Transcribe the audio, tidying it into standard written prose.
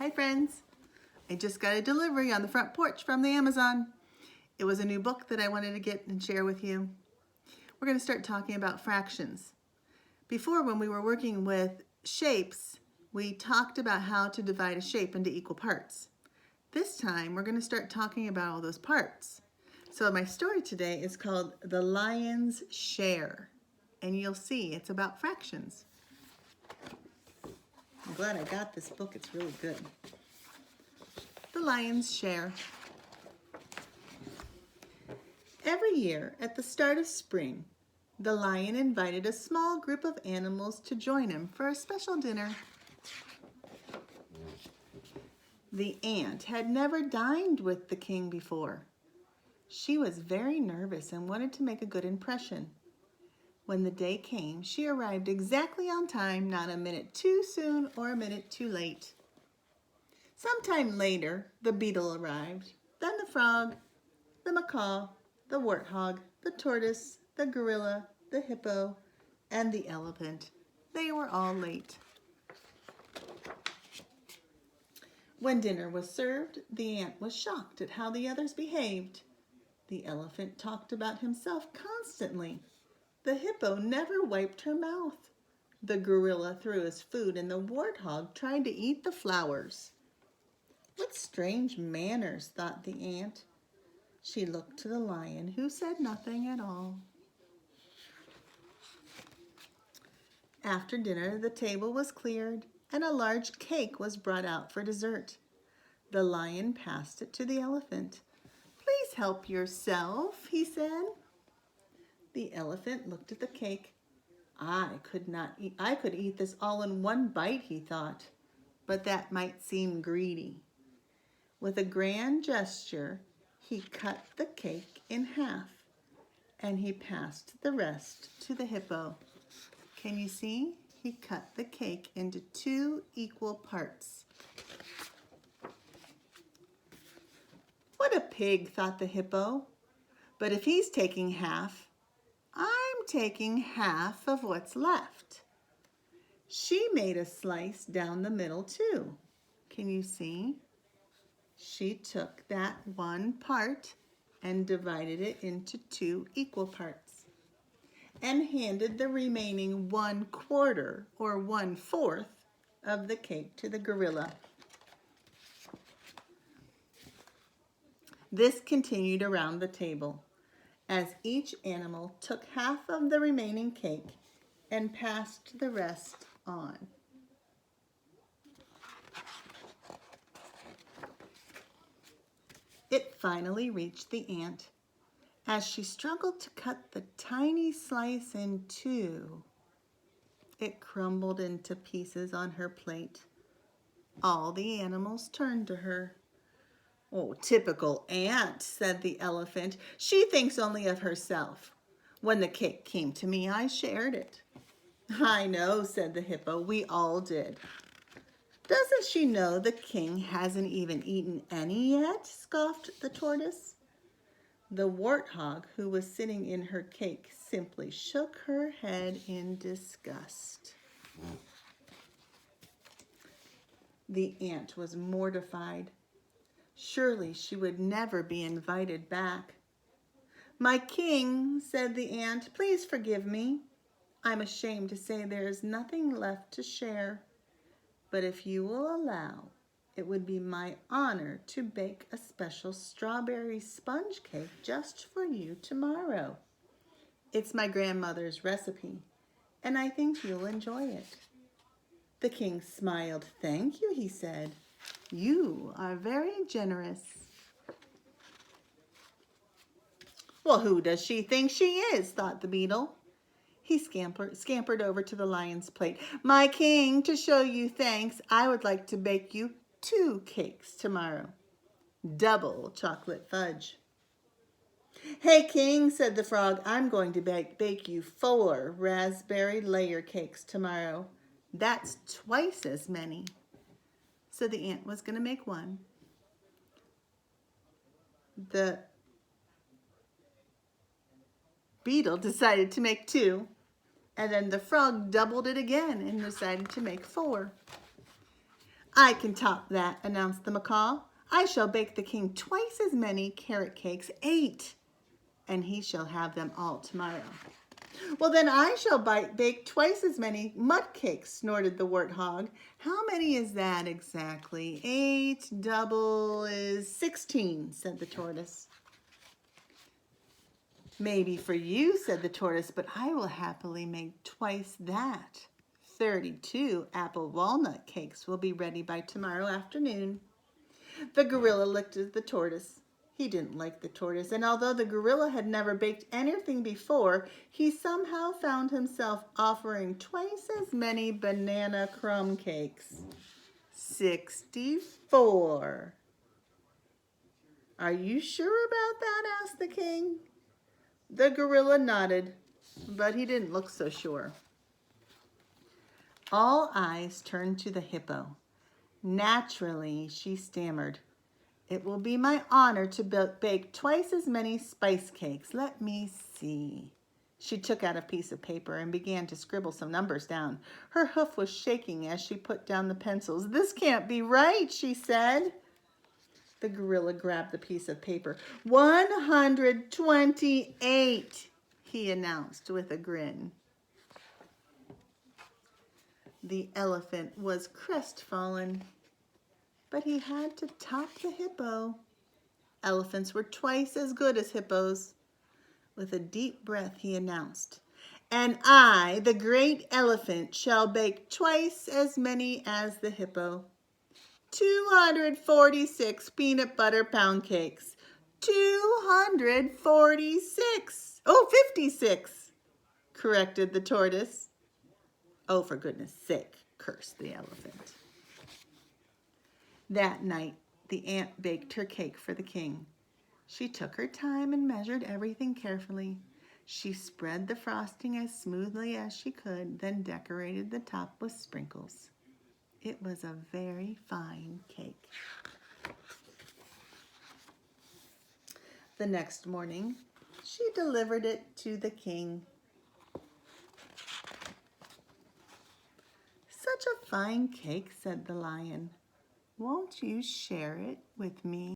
Hi friends! I just got a delivery on the front porch from the Amazon. It was a new book that I wanted to get and share with you. We're going to start talking about fractions. Before, when we were working with shapes, we talked about how to divide a shape into equal parts. This time, we're going to start talking about all those parts. So my story today is called The Lion's Share, and you'll see it's about fractions. I'm glad I got this book. It's really good. The Lion's Share. Every year, at the start of spring, the lion invited a small group of animals to join him for a special dinner. The ant had never dined with the king before. She was very nervous and wanted to make a good impression. When the day came, she arrived exactly on time, not a minute too soon or a minute too late. Sometime later, the beetle arrived, then the frog, the macaw, the warthog, the tortoise, the gorilla, the hippo, and the elephant. They were all late. When dinner was served, the ant was shocked at how the others behaved. The elephant talked about himself constantly. The hippo never wiped her mouth. The gorilla threw his food, and the warthog tried to eat the flowers. What strange manners, thought the ant. She looked to the lion, who said nothing at all. After dinner, the table was cleared, and a large cake was brought out for dessert. The lion passed it to the elephant. "Please help yourself," he said. The elephant looked at the cake. I could eat this all in one bite, he thought, but that might seem greedy. With a grand gesture, he cut the cake in half, and he passed the rest to the hippo. Can you see? He cut the cake into 2 equal parts. What a pig, thought the hippo. But if he's taking half, I'm taking half of what's left. She made a slice down the middle too. Can you see? She took that one part and divided it into 2 equal parts and handed the remaining 1/4 or 1/4 of the cake to the gorilla. This continued around the table as each animal took half of the remaining cake and passed the rest on. It finally reached the ant. As she struggled to cut the tiny slice in 2, it crumbled into pieces on her plate. All the animals turned to her. "Oh, typical ant," said the elephant. "She thinks only of herself. When the cake came to me, I shared it." "I know," said the hippo. "We all did." "Doesn't she know the king hasn't even eaten any yet?" scoffed the tortoise. The warthog, who was sitting in her cake, simply shook her head in disgust. The ant was mortified. Surely she would never be invited back. "My king," said the ant, "please forgive me. I'm ashamed to say there is nothing left to share. But if you will allow, it would be my honor to bake a special strawberry sponge cake just for you tomorrow. It's my grandmother's recipe, and I think you'll enjoy it." The king smiled. "Thank you," he said. "You are very generous." "Well, who does she think she is?" thought the beetle. He scampered over to the lion's plate. "My king, to show you thanks, I would like to bake you 2 cakes tomorrow. Double chocolate fudge." "Hey, king," said the frog, "I'm going to bake you 4 raspberry layer cakes tomorrow. That's twice as many." So the ant was going to make 1. The beetle decided to make 2. And then the frog doubled it again and decided to make 4. I can top that, announced the macaw. I shall bake the king twice as many carrot cakes, 8, and he shall have them all tomorrow. Well, then I shall bake twice as many mud cakes, snorted the warthog. How many is that exactly? 8 double is 16, said the tortoise. Maybe for you, said the tortoise, but I will happily make twice that. 32 apple walnut cakes will be ready by tomorrow afternoon. The gorilla looked at the tortoise. He didn't like the tortoise, and although the gorilla had never baked anything before, he somehow found himself offering twice as many banana crumb cakes. 64. Are you sure about that? Asked the king. The gorilla nodded, but he didn't look so sure. All eyes turned to the hippo. Naturally, she stammered, "It will be my honor to bake twice as many spice cakes. Let me see." She took out a piece of paper and began to scribble some numbers down. Her hoof was shaking as she put down the pencils. "This can't be right," she said. The gorilla grabbed the piece of paper. 128, he announced with a grin. The elephant was crestfallen, but he had to top the hippo. Elephants were twice as good as hippos. With a deep breath, he announced, "And I, the great elephant, shall bake twice as many as the hippo. 246 peanut butter pound cakes. 246. Oh, 56, corrected the tortoise. Oh, for goodness sake, cursed the elephant. That night, the ant baked her cake for the king. She took her time and measured everything carefully. She spread the frosting as smoothly as she could, then decorated the top with sprinkles. It was a very fine cake. The next morning, she delivered it to the king. "Such a fine cake," said the lion. "Won't you share it with me?"